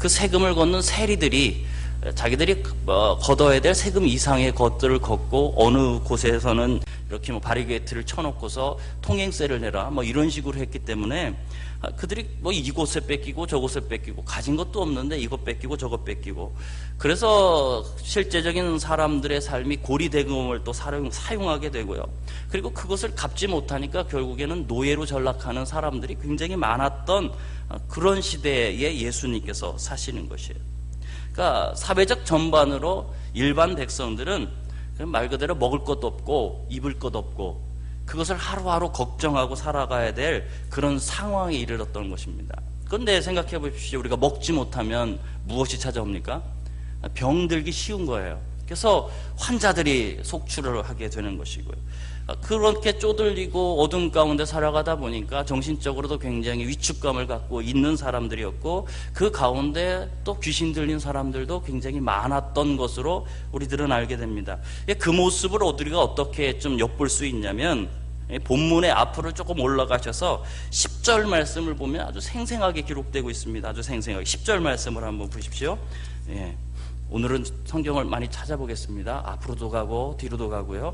그 세금을 걷는 세리들이 자기들이 걷어야 될 세금 이상의 것들을 걷고 어느 곳에서는 이렇게 바리게이트를 쳐놓고서 통행세를 내라 이런 식으로 했기 때문에 그들이 이곳에 뺏기고 저곳에 뺏기고 가진 것도 없는데 이것 뺏기고 저것 뺏기고 그래서 실제적인 사람들의 삶이 고리대금을 또 사용하게 되고요. 그리고 그것을 갚지 못하니까 결국에는 노예로 전락하는 사람들이 굉장히 많았던 그런 시대에 예수님께서 사시는 것이에요. 그러니까 사회적 전반으로 일반 백성들은 말 그대로 먹을 것도 없고 입을 것도 없고 그것을 하루하루 걱정하고 살아가야 될 그런 상황에 이르렀던 것입니다. 그런데 생각해 보십시오. 우리가 먹지 못하면 무엇이 찾아옵니까? 병들기 쉬운 거예요. 그래서 환자들이 속출을 하게 되는 것이고요. 그렇게 쪼들리고 어둠 가운데 살아가다 보니까 정신적으로도 굉장히 위축감을 갖고 있는 사람들이었고 그 가운데 또 귀신 들린 사람들도 굉장히 많았던 것으로 우리들은 알게 됩니다. 그 모습을 우리가 어떻게 좀 엿볼 수 있냐면 본문의 앞으로 조금 올라가셔서 10절 말씀을 보면 아주 생생하게 기록되고 있습니다. 아주 생생하게 10절 말씀을 한번 보십시오. 오늘은 성경을 많이 찾아보겠습니다. 앞으로도 가고 뒤로도 가고요.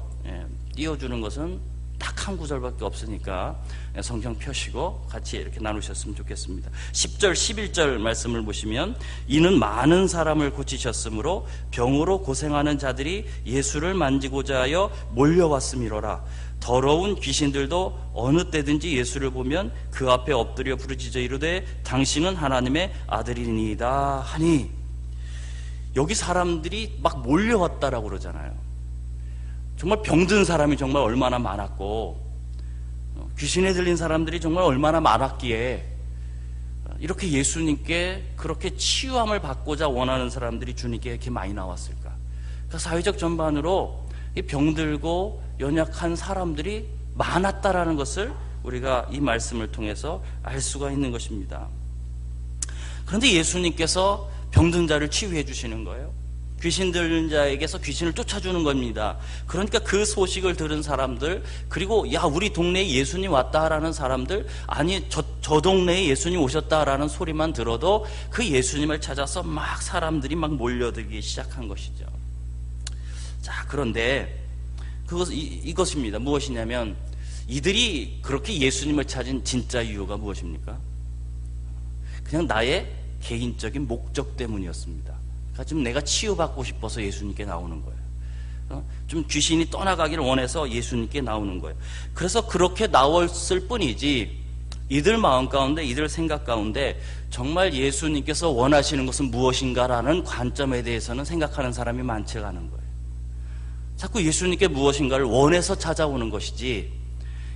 띄워주는 것은 딱 한 구절밖에 없으니까 성경 펴시고 같이 이렇게 나누셨으면 좋겠습니다. 10절 11절 말씀을 보시면 이는 많은 사람을 고치셨으므로 병으로 고생하는 자들이 예수를 만지고자 하여 몰려왔음이로라. 더러운 귀신들도 어느 때든지 예수를 보면 그 앞에 엎드려 부르짖어 이르되 당신은 하나님의 아들이니이다 하니. 여기 사람들이 막 몰려왔다라고 그러잖아요. 정말 병든 사람이 정말 얼마나 많았고 귀신에 들린 사람들이 정말 얼마나 많았기에 이렇게 예수님께 그렇게 치유함을 받고자 원하는 사람들이 주님께 이렇게 많이 나왔을까? 그러니까 사회적 전반으로 병들고 연약한 사람들이 많았다라는 것을 우리가 이 말씀을 통해서 알 수가 있는 것입니다. 그런데 예수님께서 병든 자를 치유해 주시는 거예요. 귀신 들린 자에게서 귀신을 쫓아주는 겁니다. 그러니까 그 소식을 들은 사람들, 그리고 야 우리 동네에 예수님 왔다라는 사람들, 아니 저 동네에 예수님 오셨다라는 소리만 들어도 그 예수님을 찾아서 막 사람들이 막 몰려들기 시작한 것이죠. 자, 그런데 이것입니다. 무엇이냐면 이들이 그렇게 예수님을 찾은 진짜 이유가 무엇입니까? 그냥 나의 개인적인 목적 때문이었습니다. 그러니까 지금 내가 치유받고 싶어서 예수님께 나오는 거예요. 좀 귀신이 떠나가기를 원해서 예수님께 나오는 거예요. 그래서 그렇게 나왔을 뿐이지 이들 마음 가운데, 이들 생각 가운데 정말 예수님께서 원하시는 것은 무엇인가라는 관점에 대해서는 생각하는 사람이 많지가 않은 거예요. 자꾸 예수님께 무엇인가를 원해서 찾아오는 것이지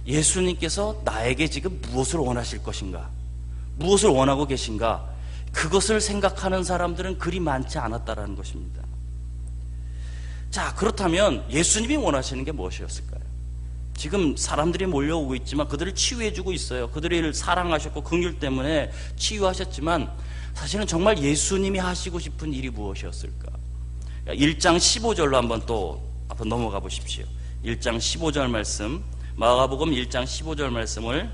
예수님께서 나에게 지금 무엇을 원하실 것인가, 무엇을 원하고 계신가, 그것을 생각하는 사람들은 그리 많지 않았다라는 것입니다. 자, 그렇다면 예수님이 원하시는 게 무엇이었을까요? 지금 사람들이 몰려오고 있지만 그들을 치유해주고 있어요. 그들을 사랑하셨고 긍휼 때문에 치유하셨지만 사실은 정말 예수님이 하시고 싶은 일이 무엇이었을까? 1장 15절로 한번 넘어가 보십시오. 1장 15절 말씀, 마가복음 1장 15절 말씀을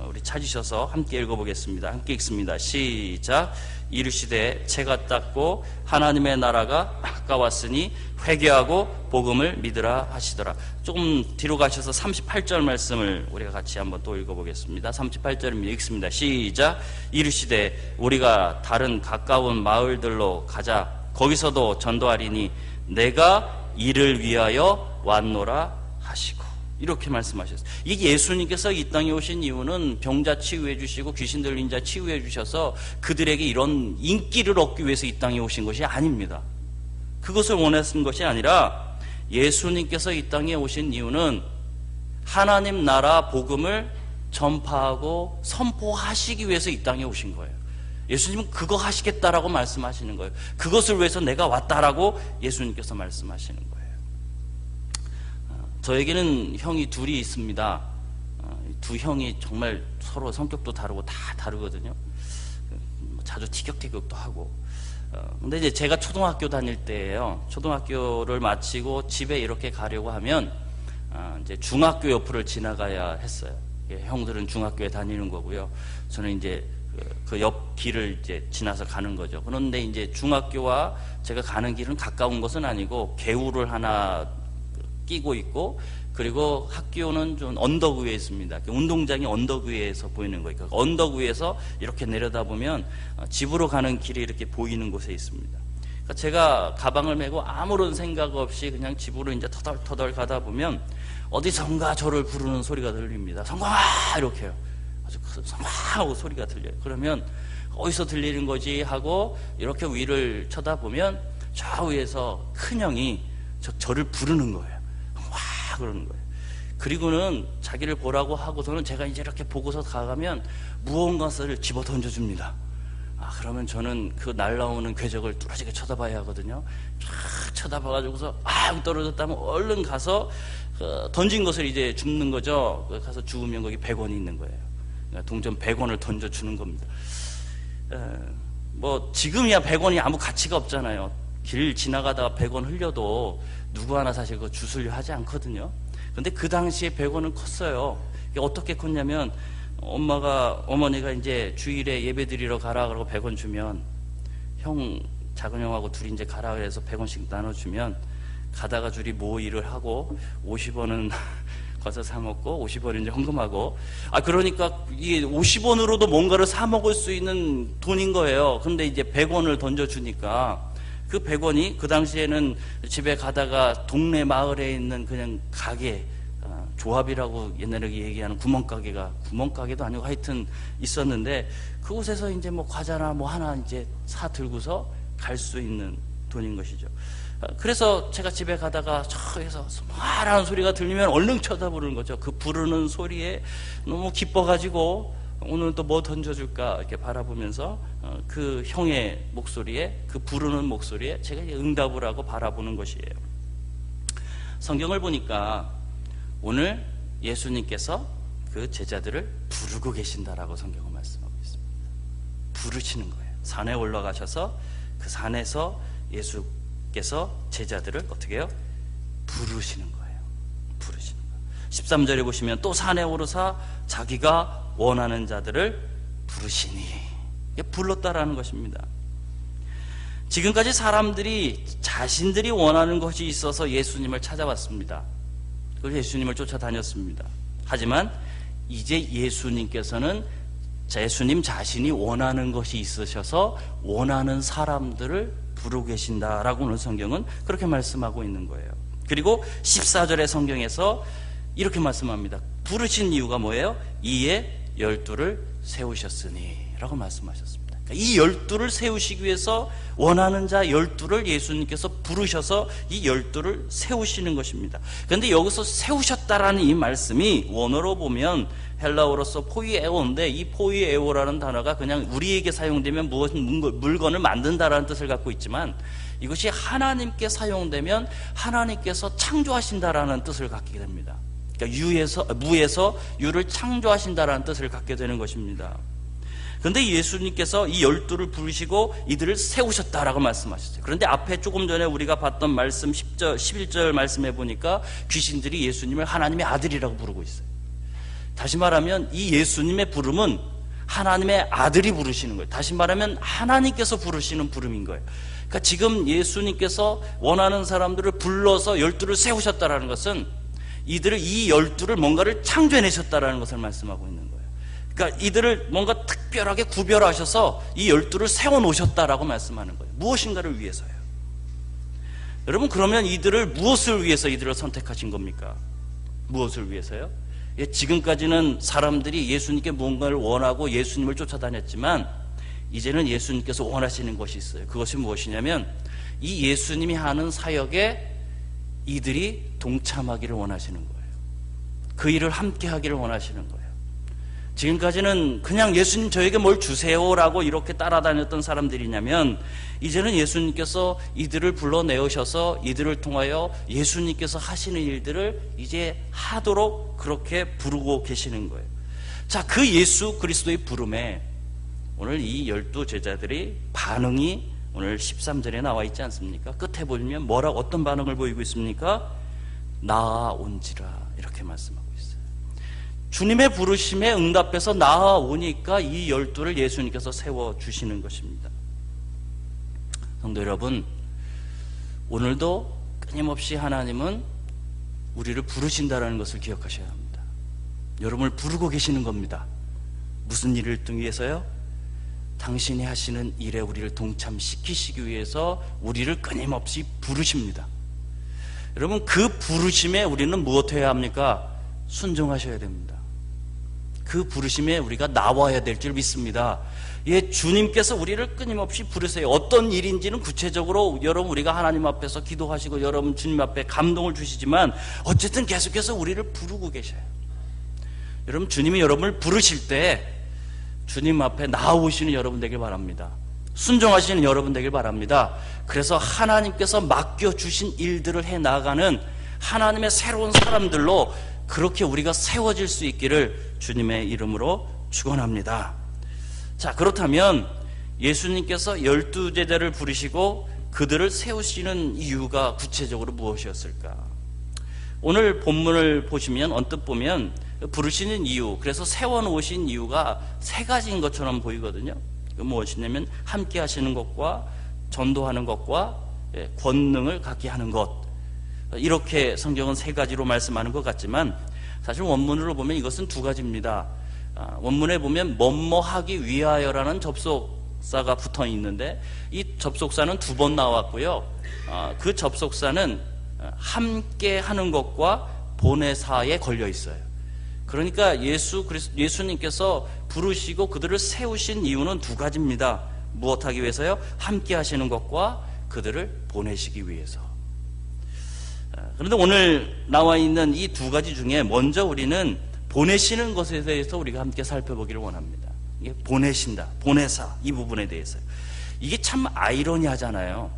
우리 찾으셔서 함께 읽어보겠습니다. 함께 읽습니다. 시작. 이르시되 채가 땄고 하나님의 나라가 가까웠으니 회개하고 복음을 믿으라 하시더라. 조금 뒤로 가셔서 38절 말씀을 우리가 같이 한번 또 읽어보겠습니다. 38절입니다. 읽습니다. 시작. 이르시되 우리가 다른 가까운 마을들로 가자. 거기서도 전도하리니 내가 이를 위하여 왔노라 하시고. 이렇게 말씀하셨어요. 이 예수님께서 이 땅에 오신 이유는 병자 치유해 주시고 귀신 들린 자 치유해 주셔서 그들에게 이런 인기를 얻기 위해서 이 땅에 오신 것이 아닙니다. 그것을 원하신 것이 아니라 예수님께서 이 땅에 오신 이유는 하나님 나라 복음을 전파하고 선포하시기 위해서 이 땅에 오신 거예요. 예수님은 그거 하시겠다라고 말씀하시는 거예요. 그것을 위해서 내가 왔다라고 예수님께서 말씀하시는 거예요. 저에게는 형이 둘이 있습니다. 두 형이 정말 서로 성격도 다르고 다 다르거든요. 자주 티격태격도 하고. 근데 이제 제가 초등학교 다닐 때예요. 초등학교를 마치고 집에 이렇게 가려고 하면 이제 중학교 옆을 지나가야 했어요. 형들은 중학교에 다니는 거고요. 저는 이제 그 옆 길을 이제 지나서 가는 거죠. 그런데 이제 중학교와 제가 가는 길은 가까운 것은 아니고 개울을 하나 끼고 있고, 그리고 학교는 좀 언덕 위에 있습니다. 운동장이 언덕 위에서 보이는 거예요. 언덕 위에서 이렇게 내려다보면 집으로 가는 길이 이렇게 보이는 곳에 있습니다. 그러니까 제가 가방을 메고 아무런 생각 없이 그냥 집으로 이제 터덜터덜 가다 보면 어디선가 저를 부르는 소리가 들립니다. 성광아! 이렇게요. 아주 성광! 하고 소리가 들려요. 그러면 어디서 들리는 거지 하고 이렇게 위를 쳐다보면 좌우에서 큰형이 저를 부르는 거예요. 와! 그러는 거예요. 그리고는 자기를 보라고 하고서는 제가 이제 이렇게 보고서 가가면 무언가를 집어 던져줍니다. 그러면 저는 그 날라오는 궤적을 뚫어지게 쳐다봐야 하거든요. 쫙 쳐다봐가지고서 떨어졌다면 얼른 가서 던진 것을 이제 줍는 거죠. 가서 주우면 거기 100원이 있는 거예요. 그러니까 동전 100원을 던져주는 겁니다. 뭐 지금이야 100원이 아무 가치가 없잖아요. 길 지나가다가 100원 흘려도 누구 하나 사실 그거 주술려 하지 않거든요. 근데 그 당시에 100원은 컸어요. 이게 어떻게 컸냐면 어머니가 이제 주일에 예배 드리러 가라 그러고 100원 주면 작은 형하고 둘이 이제 가라 그래서 100원씩 나눠주면 가다가 둘이 모의를 하고 50원은 가서 사 먹고 50원은 이제 헌금하고 그러니까 이게 50원으로도 뭔가를 사 먹을 수 있는 돈인 거예요. 근데 이제 100원을 던져주니까 그 100원이 그 당시에는 집에 가다가 동네 마을에 있는 그냥 가게, 조합이라고 옛날에 얘기하는 구멍가게도 아니고 하여튼 있었는데 그곳에서 이제 뭐 과자나 뭐 하나 이제 사 들고서 갈 수 있는 돈인 것이죠. 그래서 제가 집에 가다가 저에서 스마라는 소리가 들리면 얼른 쳐다보는 거죠. 그 부르는 소리에 너무 기뻐가지고 오늘 또 뭐 던져줄까 이렇게 바라보면서 그 형의 목소리에, 그 부르는 목소리에 제가 응답을 하고 바라보는 것이에요. 성경을 보니까 오늘 예수님께서 그 제자들을 부르고 계신다라고 성경은 말씀하고 있습니다. 부르시는 거예요. 산에 올라가셔서 그 산에서 예수께서 제자들을 어떻게 해요? 부르시는 거예요. 부르시는 거예요. 13절에 보시면 또 산에 오르사 자기가 원하는 자들을 부르시니, 이게 불렀다라는 것입니다. 지금까지 사람들이 자신들이 원하는 것이 있어서 예수님을 찾아왔습니다. 그래서 예수님을 쫓아다녔습니다. 하지만 이제 예수님께서는 예수님 자신이 원하는 것이 있으셔서 원하는 사람들을 부르고 계신다라고 오늘 성경은 그렇게 말씀하고 있는 거예요. 그리고 14절의 성경에서 이렇게 말씀합니다. 부르신 이유가 뭐예요? 이에 12를 세우셨으니 라고 말씀하셨습니다. 그러니까 이 12를 세우시기 위해서 원하는 자 12를 예수님께서 부르셔서 이 12를 세우시는 것입니다. 그런데 여기서 세우셨다라는 이 말씀이 원어로 보면 헬라어로서 포이에오인데, 이 포이에오라는 단어가 그냥 우리에게 사용되면 물건을 만든다라는 뜻을 갖고 있지만 이것이 하나님께 사용되면 하나님께서 창조하신다라는 뜻을 갖게 됩니다. 그러니까 무에서 유를 창조하신다라는 뜻을 갖게 되는 것입니다. 그런데 예수님께서 이 12를 부르시고 이들을 세우셨다라고 말씀하셨어요. 그런데 앞에 조금 전에 우리가 봤던 말씀 10절, 11절 말씀해 보니까 귀신들이 예수님을 하나님의 아들이라고 부르고 있어요. 다시 말하면 이 예수님의 부름은 하나님의 아들이 부르시는 거예요. 다시 말하면 하나님께서 부르시는 부름인 거예요. 그러니까 지금 예수님께서 원하는 사람들을 불러서 12를 세우셨다라는 것은 이들을, 이 12를 뭔가를 창조해내셨다라는 것을 말씀하고 있는 거예요. 그러니까 이들을 뭔가 특별하게 구별하셔서 이 12를 세워놓으셨다라고 말씀하는 거예요. 무엇인가를 위해서요. 여러분, 그러면 이들을 무엇을 위해서 이들을 선택하신 겁니까? 무엇을 위해서요? 지금까지는 사람들이 예수님께 무언가를 원하고 예수님을 쫓아다녔지만 이제는 예수님께서 원하시는 것이 있어요. 그것이 무엇이냐면 이 예수님이 하는 사역에 이들이 동참하기를 원하시는 거예요. 그 일을 함께 하기를 원하시는 거예요. 지금까지는 그냥 예수님 저에게 뭘 주세요라고 이렇게 따라다녔던 사람들이냐면 이제는 예수님께서 이들을 불러내오셔서 이들을 통하여 예수님께서 하시는 일들을 이제 하도록 그렇게 부르고 계시는 거예요. 자, 그 예수 그리스도의 부름에 오늘 이 12 제자들이 반응이 오늘 13절에 나와 있지 않습니까? 끝에 보면 어떤 반응을 보이고 있습니까? 나아온지라 이렇게 말씀하고 있어요. 주님의 부르심에 응답해서 나아오니까 이 12를 예수님께서 세워주시는 것입니다. 성도 여러분, 오늘도 끊임없이 하나님은 우리를 부르신다는 것을 기억하셔야 합니다. 여러분을 부르고 계시는 겁니다. 무슨 일을 위해서요? 당신이 하시는 일에 우리를 동참시키시기 위해서 우리를 끊임없이 부르십니다. 여러분, 그 부르심에 우리는 무엇해야 합니까? 순종하셔야 됩니다. 그 부르심에 우리가 나와야 될 줄 믿습니다. 예, 주님께서 우리를 끊임없이 부르세요. 어떤 일인지는 구체적으로 여러분 우리가 하나님 앞에서 기도하시고 여러분 주님 앞에 감동을 주시지만 어쨌든 계속해서 우리를 부르고 계셔요. 여러분, 주님이 여러분을 부르실 때 주님 앞에 나아오시는 여러분 되길 바랍니다. 순종하시는 여러분 되길 바랍니다. 그래서 하나님께서 맡겨주신 일들을 해나가는 하나님의 새로운 사람들로 그렇게 우리가 세워질 수 있기를 주님의 이름으로 축원합니다. 자, 그렇다면 예수님께서 12제자를 부르시고 그들을 세우시는 이유가 구체적으로 무엇이었을까? 오늘 본문을 보시면 언뜻 보면 부르시는 이유, 그래서 세워놓으신 이유가 세 가지인 것처럼 보이거든요. 무엇이냐면 함께 하시는 것과 전도하는 것과 권능을 갖게 하는 것, 이렇게 성경은 세 가지로 말씀하는 것 같지만 사실 원문으로 보면 이것은 두 가지입니다. 원문에 보면 뭐뭐하기 위하여라는 접속사가 붙어 있는데 이 접속사는 두 번 나왔고요. 그 접속사는 함께 하는 것과 보내사에 걸려 있어요. 그러니까 예수님께서 부르시고 그들을 세우신 이유는 두 가지입니다. 무엇하기 위해서요? 함께 하시는 것과 그들을 보내시기 위해서. 그런데 오늘 나와 있는 이 두 가지 중에 먼저 우리는 보내시는 것에 대해서 우리가 함께 살펴보기를 원합니다. 이게 보내신다, 보내사, 이 부분에 대해서요. 이게 참 아이러니하잖아요.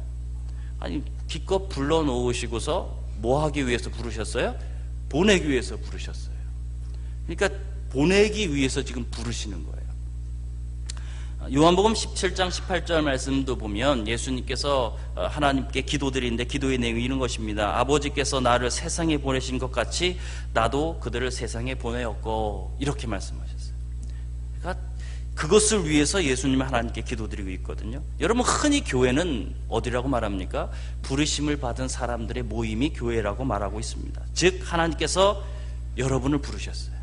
아니, 기껏 불러놓으시고서 뭐 하기 위해서 부르셨어요? 보내기 위해서 부르셨어요. 그러니까 보내기 위해서 지금 부르시는 거예요. 요한복음 17장 18절 말씀도 보면 예수님께서 하나님께 기도드리는데 기도의 내용이 이런 것입니다. 아버지께서 나를 세상에 보내신 것 같이 나도 그들을 세상에 보내었고, 이렇게 말씀하셨어요. 그러니까 그것을 위해서 예수님은 하나님께 기도드리고 있거든요. 여러분, 흔히 교회는 어디라고 말합니까? 부르심을 받은 사람들의 모임이 교회라고 말하고 있습니다. 즉 하나님께서 여러분을 부르셨어요.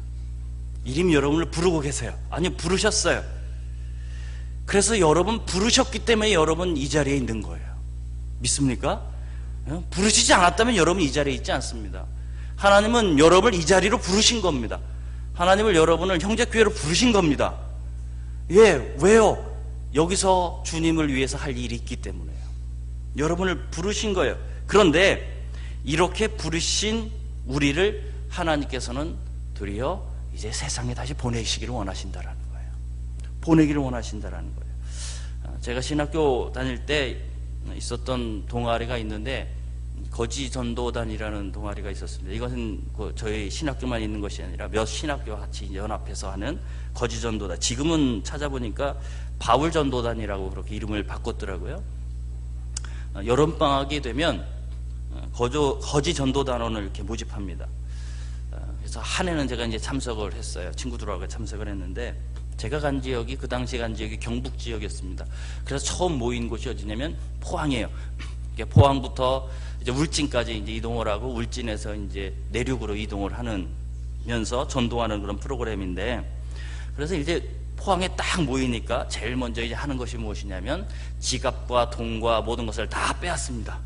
이미 여러분을 부르고 계세요. 아니요, 부르셨어요. 그래서 여러분 부르셨기 때문에 여러분 이 자리에 있는 거예요. 믿습니까? 부르시지 않았다면 여러분 이 자리에 있지 않습니다. 하나님은 여러분을 이 자리로 부르신 겁니다. 하나님을 여러분을 형제교회로 부르신 겁니다. 예, 왜요? 여기서 주님을 위해서 할 일이 있기 때문에요. 여러분을 부르신 거예요. 그런데 이렇게 부르신 우리를 하나님께서는 도리어 이제 세상에 다시 보내시기를 원하신다라는 거예요. 보내기를 원하신다라는 거예요. 제가 신학교 다닐 때 있었던 동아리가 있는데 거지 전도단이라는 동아리가 있었습니다. 이것은 저희 신학교만 있는 것이 아니라 몇 신학교 같이 연합해서 하는 거지 전도단. 지금은 찾아보니까 바울 전도단이라고 그렇게 이름을 바꿨더라고요. 여름방학이 되면 거지 전도단원을 이렇게 모집합니다. 그래서 한 해는 제가 이제 참석을 했어요. 친구들하고 참석을 했는데 제가 간 지역이, 그 당시 간 지역이 경북 지역이었습니다. 그래서 처음 모인 곳이 어디냐면 포항이에요. 포항부터 이제 울진까지 이제 이동을 하고 울진에서 이제 내륙으로 이동을 하면서 전도하는 그런 프로그램인데, 그래서 이제 포항에 딱 모이니까 제일 먼저 이제 하는 것이 무엇이냐면 지갑과 돈과 모든 것을 다 빼앗습니다.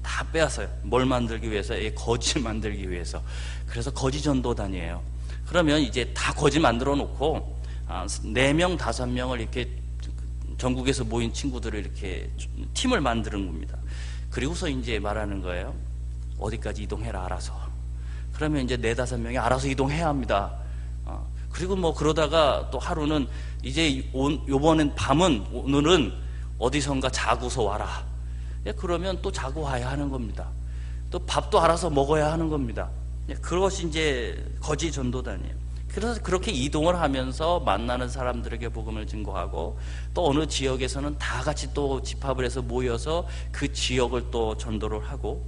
다 빼앗어요. 뭘 만들기 위해서? 거지 만들기 위해서. 그래서 거지 전도단이에요. 그러면 이제 다 거지 만들어 놓고 4명, 5명을 이렇게 전국에서 모인 친구들을 이렇게 팀을 만드는 겁니다. 그리고서 이제 말하는 거예요. 어디까지 이동해라, 알아서. 그러면 이제 4, 5명이 알아서 이동해야 합니다. 그리고 뭐 그러다가 또 하루는 이제 요번엔 밤은, 오늘은 어디선가 자고서 와라. 그러면 또 자고 와야 하는 겁니다. 또 밥도 알아서 먹어야 하는 겁니다. 그것이 이제 거지 전도단이에요. 그래서 그렇게 이동을 하면서 만나는 사람들에게 복음을 증거하고, 또 어느 지역에서는 다 같이 또 집합을 해서 모여서 그 지역을 또 전도를 하고.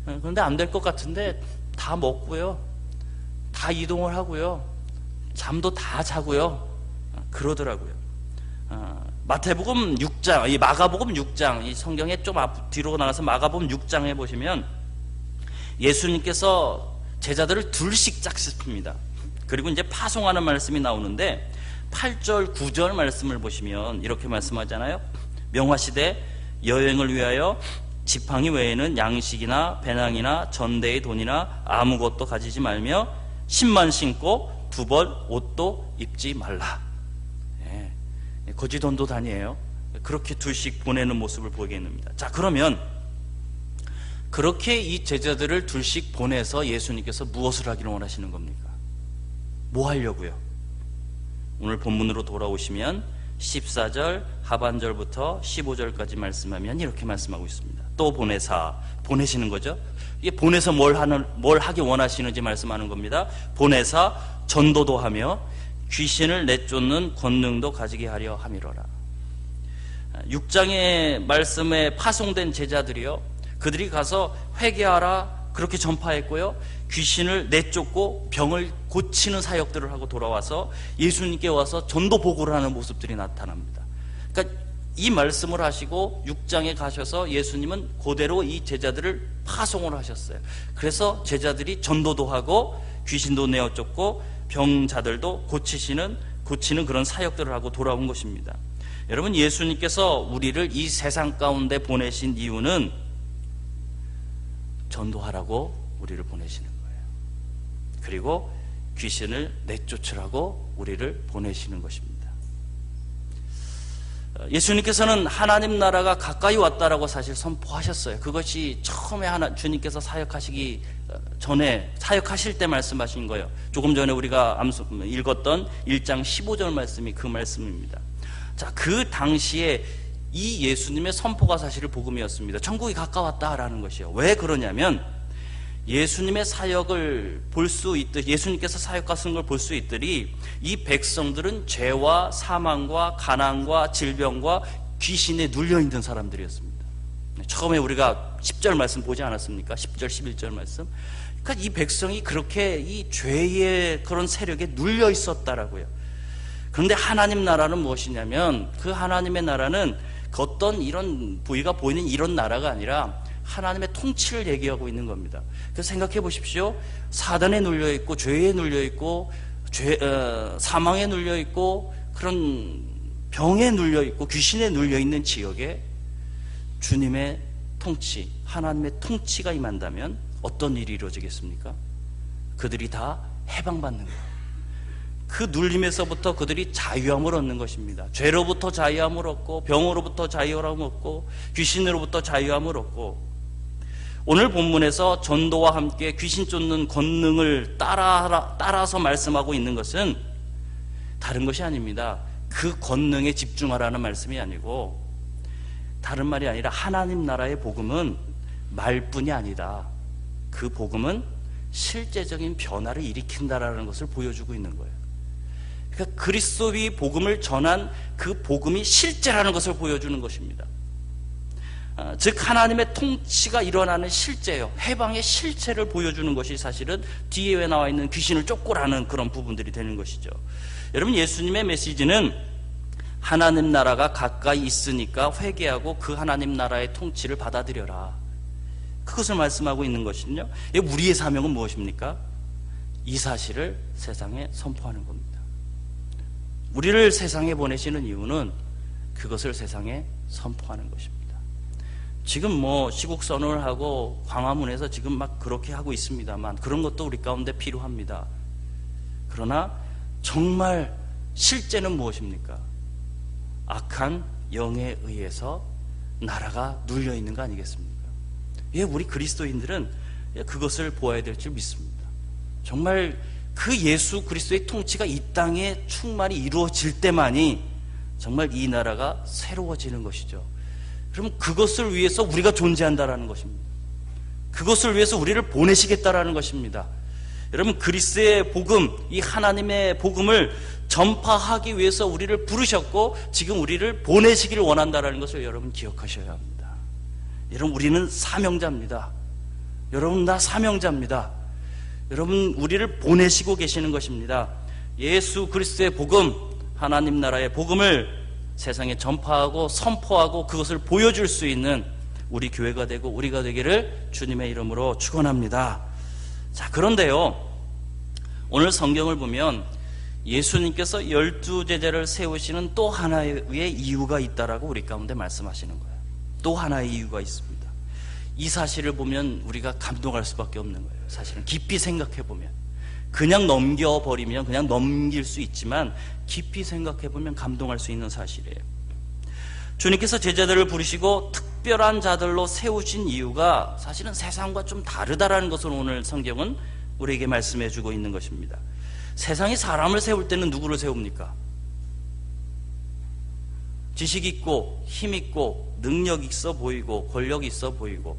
그런데 안 될 것 같은데 다 먹고요, 다 다 이동을 하고요. 잠도 다 자고요. 그러더라고요. 마태복음 6장, 이 마가복음 6장, 이 성경에 좀 뒤로 나가서 마가복음 6장에 보시면 예수님께서 제자들을 둘씩 짝습니다. 그리고 이제 파송하는 말씀이 나오는데 8절, 9절 말씀을 보시면 이렇게 말씀하잖아요. 명화시대 여행을 위하여 지팡이 외에는 양식이나 배낭이나 전대의 돈이나 아무것도 가지지 말며 신만 신고 두 벌 옷도 입지 말라. 거지돈도 다니에요. 그렇게 둘씩 보내는 모습을 보이겠습니다. 자, 그러면 그렇게 이 제자들을 둘씩 보내서 예수님께서 무엇을 하기를 원하시는 겁니까? 뭐 하려고요? 오늘 본문으로 돌아오시면 14절 하반절부터 15절까지 말씀하면 이렇게 말씀하고 있습니다. 또 보내사, 보내시는 거죠. 이게 보내서 뭘 하기 원하시는지 말씀하는 겁니다. 보내사 전도도 하며 귀신을 내쫓는 권능도 가지게 하려 함이로라. 6장의 말씀에 파송된 제자들이요, 그들이 가서 회개하라 그렇게 전파했고요, 귀신을 내쫓고 병을 고치는 사역들을 하고 돌아와서 예수님께 와서 전도 보고를 하는 모습들이 나타납니다. 그러니까 이 말씀을 하시고 6장에 가셔서 예수님은 그대로 이 제자들을 파송을 하셨어요. 그래서 제자들이 전도도 하고 귀신도 내어쫓고 병자들도 고치는 그런 사역들을 하고 돌아온 것입니다. 여러분, 예수님께서 우리를 이 세상 가운데 보내신 이유는 전도하라고 우리를 보내시는 거예요. 그리고 귀신을 내쫓으라고 우리를 보내시는 것입니다. 예수님께서는 하나님 나라가 가까이 왔다라고 사실 선포하셨어요. 그것이 처음에 주님께서 사역하시기 전에, 사역하실 때 말씀하신 거예요. 조금 전에 우리가 읽었던 1장 15절 말씀이 그 말씀입니다. 자, 그 당시에 이 예수님의 선포가 사실 복음이었습니다. 천국이 가까웠다라는 것이요. 왜 그러냐면 예수님의 사역을 볼 수 있듯, 예수님께서 사역하신 걸 볼 수 있더니 이 백성들은 죄와 사망과 가난과 질병과 귀신에 눌려있는 사람들이었습니다. 처음에 우리가 10절 말씀 보지 않았습니까? 10절 11절 말씀. 그러니까 이 백성이 그렇게 이 죄의 그런 세력에 눌려 있었다라고요. 그런데 하나님 나라는 무엇이냐면, 그 하나님의 나라는 어떤 이런 부위가 보이는 이런 나라가 아니라 하나님의 통치를 얘기하고 있는 겁니다. 그래서 생각해 보십시오. 사단에 눌려 있고 죄에 눌려 있고 사망에 눌려 있고 그런 병에 눌려 있고 귀신에 눌려 있는 지역에 주님의 통치, 하나님의 통치가 임한다면 어떤 일이 이루어지겠습니까? 그들이 다 해방받는 거예요. 그 눌림에서부터 그들이 자유함을 얻는 것입니다. 죄로부터 자유함을 얻고 병으로부터 자유함을 얻고 귀신으로부터 자유함을 얻고, 오늘 본문에서 전도와 함께 귀신 쫓는 권능을 따라서 말씀하고 있는 것은 다른 것이 아닙니다. 그 권능에 집중하라는 말씀이 아니고, 다른 말이 아니라 하나님 나라의 복음은 말뿐이 아니다. 그 복음은 실제적인 변화를 일으킨다라는 것을 보여주고 있는 거예요. 그러니까 그리스도의 복음을 전한 그 복음이 실제라는 것을 보여주는 것입니다. 즉 하나님의 통치가 일어나는 실제요, 해방의 실체를 보여주는 것이 사실은 뒤에 나와 있는 귀신을 쫓고라는 그런 부분들이 되는 것이죠. 여러분, 예수님의 메시지는 하나님 나라가 가까이 있으니까 회개하고 그 하나님 나라의 통치를 받아들여라, 그것을 말씀하고 있는 것이거든요. 우리의 사명은 무엇입니까? 이 사실을 세상에 선포하는 겁니다. 우리를 세상에 보내시는 이유는 그것을 세상에 선포하는 것입니다. 지금 시국 선언을 하고 광화문에서 지금 막 그렇게 하고 있습니다만, 그런 것도 우리 가운데 필요합니다. 그러나 정말 실제는 무엇입니까? 악한 영에 의해서 나라가 눌려 있는 거 아니겠습니까? 우리 그리스도인들은 그것을 보아야 될 줄 믿습니다. 정말 그 예수 그리스도의 통치가 이 땅에 충만히 이루어질 때만이 정말 이 나라가 새로워지는 것이죠. 그러면 그것을 위해서 우리가 존재한다라는 것입니다. 그것을 위해서 우리를 보내시겠다라는 것입니다. 여러분, 그리스도의 복음, 이 하나님의 복음을 전파하기 위해서 우리를 부르셨고 지금 우리를 보내시기를 원한다라는 것을 여러분 기억하셔야 합니다. 여러분, 우리는 사명자입니다. 여러분, 나 사명자입니다. 여러분, 우리를 보내시고 계시는 것입니다. 예수 그리스도의 복음, 하나님 나라의 복음을 세상에 전파하고 선포하고 그것을 보여줄 수 있는 우리 교회가 되고 우리가 되기를 주님의 이름으로 축원합니다. 자, 그런데요, 오늘 성경을 보면 예수님께서 12제자를 세우시는 또 하나의 이유가 있다라고 우리 가운데 말씀하시는 거예요. 또 하나의 이유가 있습니다. 이 사실을 보면 우리가 감동할 수밖에 없는 거예요. 사실은 깊이 생각해 보면, 그냥 넘겨버리면 그냥 넘길 수 있지만 깊이 생각해 보면 감동할 수 있는 사실이에요. 주님께서 제자들을 부르시고 특별한 자들로 세우신 이유가 사실은 세상과 좀 다르다라는 것을 오늘 성경은 우리에게 말씀해 주고 있는 것입니다. 세상이 사람을 세울 때는 누구를 세웁니까? 지식 있고 힘 있고 능력 있어 보이고 권력 있어 보이고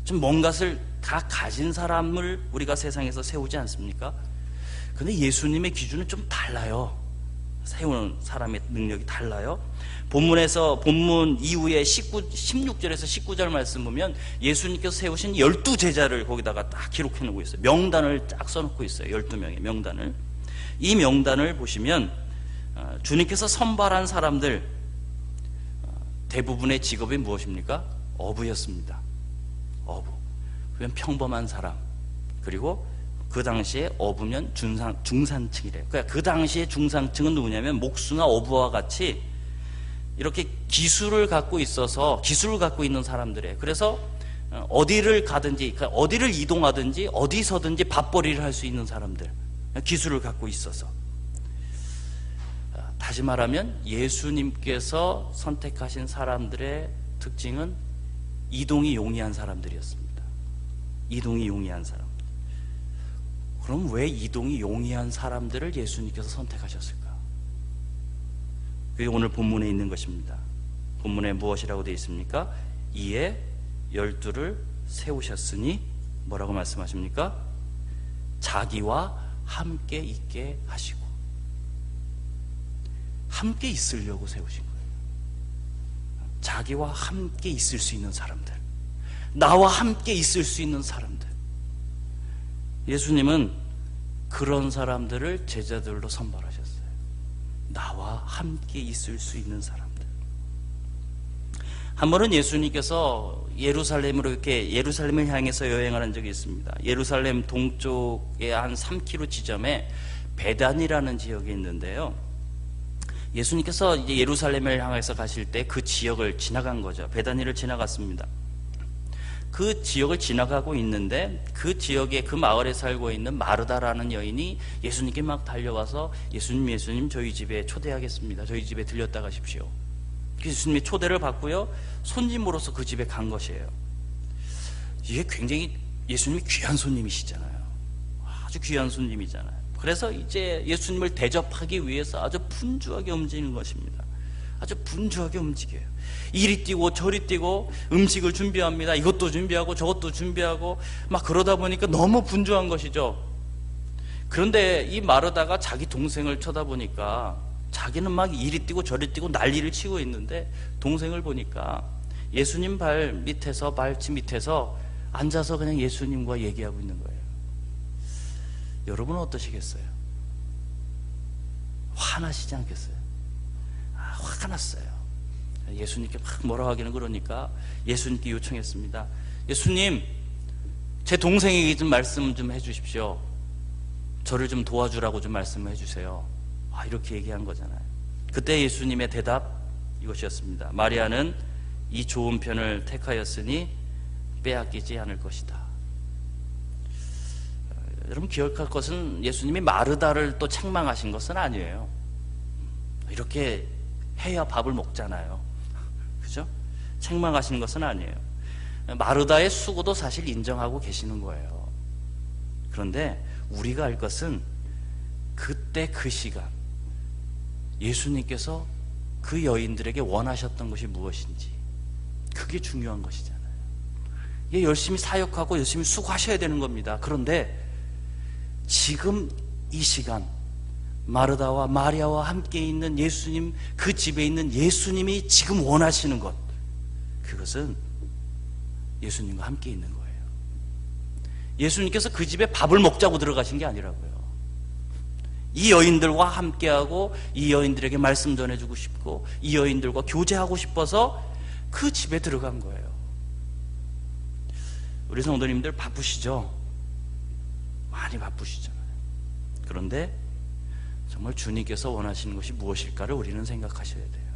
좀 뭔가를 다 가진 사람을 우리가 세상에서 세우지 않습니까? 근데 예수님의 기준은 좀 달라요. 세우는 사람의 능력이 달라요. 본문 이후에 16절에서 19절 말씀 보면 예수님께서 세우신 12제자를 거기다가 딱 기록해 놓고 있어요. 명단을 쫙 써놓고 있어요. 12명의 명단을. 이 명단을 보시면 주님께서 선발한 사람들 대부분의 직업이 무엇입니까? 어부였습니다. 어부. 그러면 평범한 사람. 그리고 그 당시에 어부면 중산층이래요. 그러니까 그 당시에 중산층은 누구냐면 목수나 어부와 같이 이렇게 기술을 갖고 있어서 기술을 갖고 있는 사람들이에요. 그래서 어디를 가든지, 그러니까 어디를 이동하든지 어디서든지 밥벌이를 할 수 있는 사람들, 기술을 갖고 있어서. 다시 말하면 예수님께서 선택하신 사람들의 특징은 이동이 용이한 사람들이었습니다. 이동이 용이한 사람. 그럼 왜 이동이 용이한 사람들을 예수님께서 선택하셨을까? 그게 오늘 본문에 있는 것입니다. 본문에 무엇이라고 되어 있습니까? 이에 12를 세우셨으니 뭐라고 말씀하십니까? 자기와 함께 있게 하시고. 함께 있으려고 세우신 거예요. 자기와 함께 있을 수 있는 사람들, 나와 함께 있을 수 있는 사람들. 예수님은 그런 사람들을 제자들로 선발하셨어요. 나와 함께 있을 수 있는 사람들. 한 번은 예수님께서 예루살렘을 향해서 여행하는 적이 있습니다. 예루살렘 동쪽에 한 3km 지점에 베단이라는 지역이 있는데요. 예수님께서 이제 예루살렘을 향해서 가실 때 그 지역을 지나간 거죠. 베다니를 지나갔습니다. 그 지역을 지나가고 있는데 그 지역에 그 마을에 살고 있는 마르다라는 여인이 예수님께 막 달려가서 예수님 저희 집에 초대하겠습니다. 저희 집에 들렸다 가십시오. 예수님이 초대를 받고요, 손님으로서 그 집에 간 것이에요. 이게 굉장히 예수님이 귀한 손님이시잖아요. 아주 귀한 손님이잖아요. 그래서 이제 예수님을 대접하기 위해서 아주 분주하게 움직이는 것입니다. 아주 분주하게 움직여요. 이리 뛰고 저리 뛰고 음식을 준비합니다. 이것도 준비하고 저것도 준비하고 막 그러다 보니까 너무 분주한 것이죠. 그런데 이 마르다가 자기 동생을 쳐다보니까 자기는 막 이리 뛰고 저리 뛰고 난리를 치고 있는데 동생을 보니까 예수님 발치 밑에서 앉아서 그냥 예수님과 얘기하고 있는 거예요. 여러분은 어떠시겠어요? 화나시지 않겠어요? 화가 났어요. 예수님께 막 뭐라 하기는 그러니까 예수님께 요청했습니다. 예수님, 제 동생에게 좀 말씀 좀 해주십시오. 저를 좀 도와주라고 좀 말씀해 주세요. 이렇게 얘기한 거잖아요. 그때 예수님의 대답 이것이었습니다. 마리아는 이 좋은 편을 택하였으니 빼앗기지 않을 것이다. 여러분 기억할 것은 예수님이 마르다를 또 책망하신 것은 아니에요. 이렇게 해야 밥을 먹잖아요. 그죠? 책망하시는 것은 아니에요. 마르다의 수고도 사실 인정하고 계시는 거예요. 그런데 우리가 알 것은 그때 그 시간 예수님께서 그 여인들에게 원하셨던 것이 무엇인지, 그게 중요한 것이잖아요. 예, 열심히 사역하고 열심히 수고하셔야 되는 겁니다. 그런데 지금 이 시간 마르다와 마리아와 함께 있는 예수님, 그 집에 있는 예수님이 지금 원하시는 것, 그것은 예수님과 함께 있는 거예요. 예수님께서 그 집에 밥을 먹자고 들어가신 게 아니라고요. 이 여인들과 함께하고 이 여인들에게 말씀 전해주고 싶고 이 여인들과 교제하고 싶어서 그 집에 들어간 거예요. 우리 성도님들 바쁘시죠? 많이 바쁘시잖아요. 그런데 정말 주님께서 원하시는 것이 무엇일까를 우리는 생각하셔야 돼요.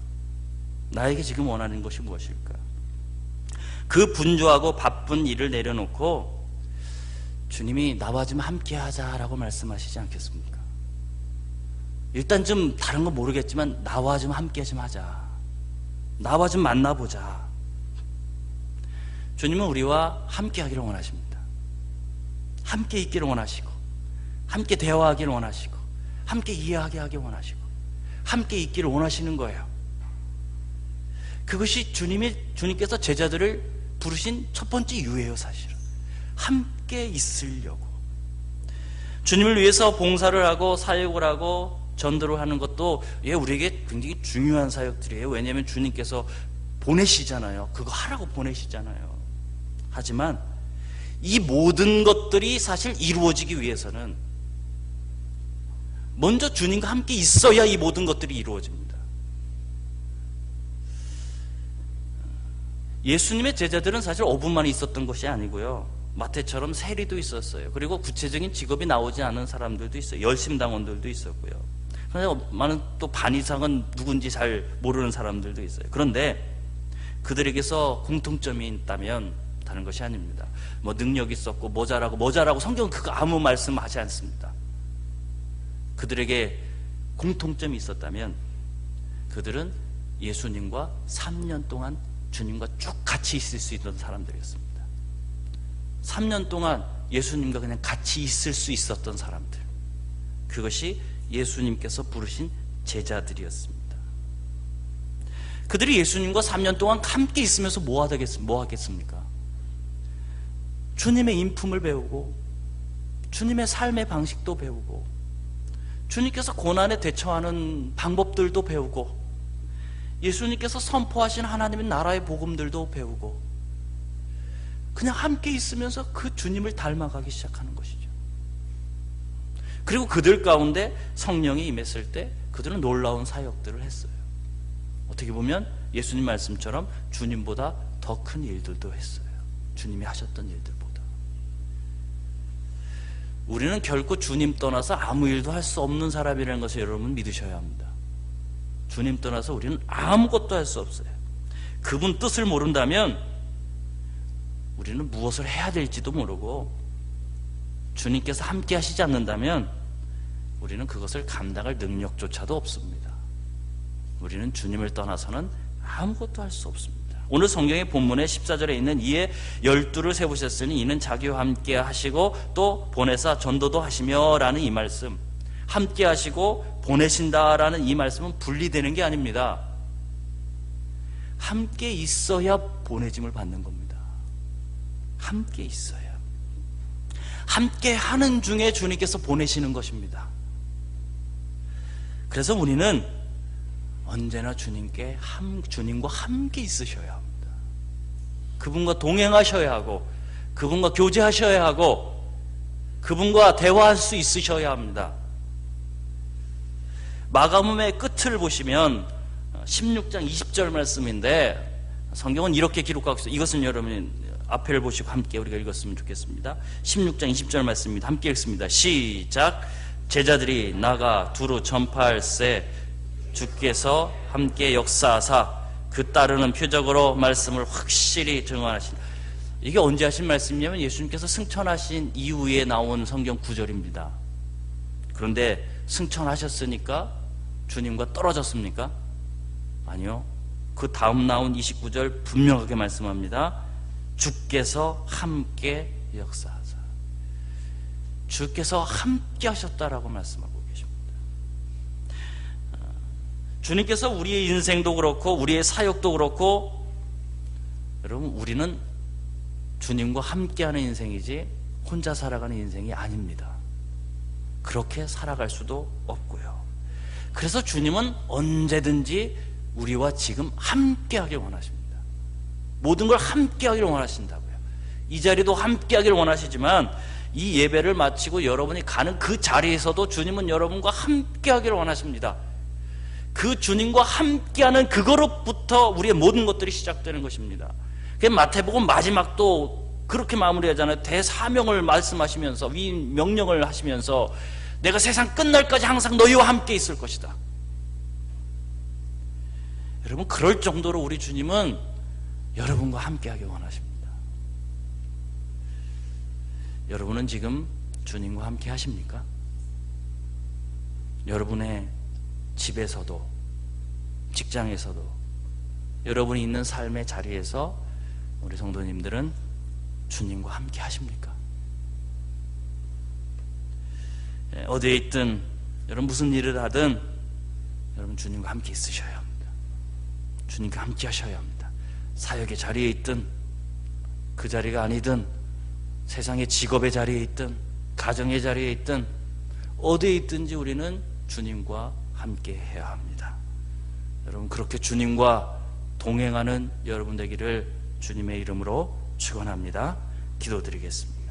나에게 지금 원하는 것이 무엇일까? 그 분주하고 바쁜 일을 내려놓고 주님이 나와 좀 함께 하자라고 말씀하시지 않겠습니까? 일단 좀 다른 건 모르겠지만 나와 좀 함께 좀 하자. 나와 좀 만나보자. 주님은 우리와 함께 하기를 원하십니다. 함께 있기를 원하시고 함께 대화하기를 원하시고 함께 이해하게 하기 원하시고 함께 있기를 원하시는 거예요. 그것이 주님께서 제자들을 부르신 첫 번째 이유예요. 사실은 함께 있으려고. 주님을 위해서 봉사를 하고 사역을 하고 전도를 하는 것도 우리에게 굉장히 중요한 사역들이에요. 왜냐하면 주님께서 보내시잖아요. 그거 하라고 보내시잖아요. 하지만 이 모든 것들이 사실 이루어지기 위해서는 먼저 주님과 함께 있어야 이 모든 것들이 이루어집니다. 예수님의 제자들은 사실 5분만 있었던 것이 아니고요, 마태처럼 세리도 있었어요. 그리고 구체적인 직업이 나오지 않은 사람들도 있어요. 열심당원들도 있었고요. 그런데 많은 또 반 이상은 누군지 잘 모르는 사람들도 있어요. 그런데 그들에게서 공통점이 있다면 다른 것이 아닙니다. 뭐 능력이 있었고 모자라고 성경은 그거 아무 말씀하지 않습니다. 그들에게 공통점이 있었다면 그들은 예수님과 3년 동안 주님과 쭉 같이 있을 수 있던 사람들이었습니다. 3년 동안 예수님과 그냥 같이 있을 수 있었던 사람들, 그것이 예수님께서 부르신 제자들이었습니다. 그들이 예수님과 3년 동안 함께 있으면서 뭐 하겠습니까? 주님의 인품을 배우고 주님의 삶의 방식도 배우고 주님께서 고난에 대처하는 방법들도 배우고 예수님께서 선포하신 하나님의 나라의 복음들도 배우고 그냥 함께 있으면서 그 주님을 닮아가기 시작하는 것이죠. 그리고 그들 가운데 성령이 임했을 때 그들은 놀라운 사역들을 했어요. 어떻게 보면 예수님 말씀처럼 주님보다 더 큰 일들도 했어요. 주님이 하셨던 일들보다. 우리는 결코 주님 떠나서 아무 일도 할 수 없는 사람이라는 것을 여러분 믿으셔야 합니다. 주님 떠나서 우리는 아무것도 할 수 없어요. 그분 뜻을 모른다면 우리는 무엇을 해야 될지도 모르고, 주님께서 함께 하시지 않는다면 우리는 그것을 감당할 능력조차도 없습니다. 우리는 주님을 떠나서는 아무것도 할 수 없습니다. 오늘 성경의 본문의 14절에 있는 이에 12를 세우셨으니 이는 자기와 함께 하시고 또 보내사 전도도 하시며 라는 이 말씀, 함께 하시고 보내신다라는 이 말씀은 분리되는 게 아닙니다. 함께 있어야 보내짐을 받는 겁니다. 함께 있어야. 함께 하는 중에 주님께서 보내시는 것입니다. 그래서 우리는 언제나 주님과 함께 있으셔야 합니다. 그분과 동행하셔야 하고 그분과 교제하셔야 하고 그분과 대화할 수 있으셔야 합니다. 마가복음의 끝을 보시면 16장 20절 말씀인데 성경은 이렇게 기록하고 있어요. 이것은 여러분 앞에를 보시고 함께 우리가 읽었으면 좋겠습니다. 16장 20절 말씀입니다. 함께 읽습니다. 시작. 제자들이 나가 두루 전파할세 주께서 함께 역사하사 그 따르는 표적으로 말씀을 확실히 증언하신다. 이게 언제 하신 말씀이냐면 예수님께서 승천하신 이후에 나온 성경 구절입니다. 그런데 승천하셨으니까 주님과 떨어졌습니까? 아니요. 그 다음 나온 29절 분명하게 말씀합니다. 주께서 함께 역사하사. 주께서 함께 하셨다라고 말씀하고 계십니다. 주님께서 우리의 인생도 그렇고 우리의 사역도 그렇고, 여러분 우리는 주님과 함께하는 인생이지 혼자 살아가는 인생이 아닙니다. 그렇게 살아갈 수도 없고요. 그래서 주님은 언제든지 우리와 지금 함께하길 원하십니다. 모든 걸 함께하기를 원하신다고요. 이 자리도 함께하기를 원하시지만 이 예배를 마치고 여러분이 가는 그 자리에서도 주님은 여러분과 함께 하기를 원하십니다. 그 주님과 함께하는 그거로부터 우리의 모든 것들이 시작되는 것입니다. 마태복음 마지막도 그렇게 마무리하잖아요. 대사명을 말씀하시면서 명령을 하시면서 내가 세상 끝날까지 항상 너희와 함께 있을 것이다. 여러분, 그럴 정도로 우리 주님은 여러분과 함께하기 원하십니다. 여러분은 지금 주님과 함께 하십니까? 여러분의 집에서도, 직장에서도, 여러분이 있는 삶의 자리에서 우리 성도님들은 주님과 함께 하십니까? 어디에 있든, 여러분 무슨 일을 하든 여러분 주님과 함께 있으셔야 합니다. 주님과 함께 하셔야 합니다. 사역의 자리에 있든, 그 자리가 아니든, 세상의 직업의 자리에 있든, 가정의 자리에 있든, 어디에 있든지 우리는 주님과 함께 해야 합니다. 여러분, 그렇게 주님과 동행하는 여러분 되기를 주님의 이름으로 축원합니다. 기도드리겠습니다.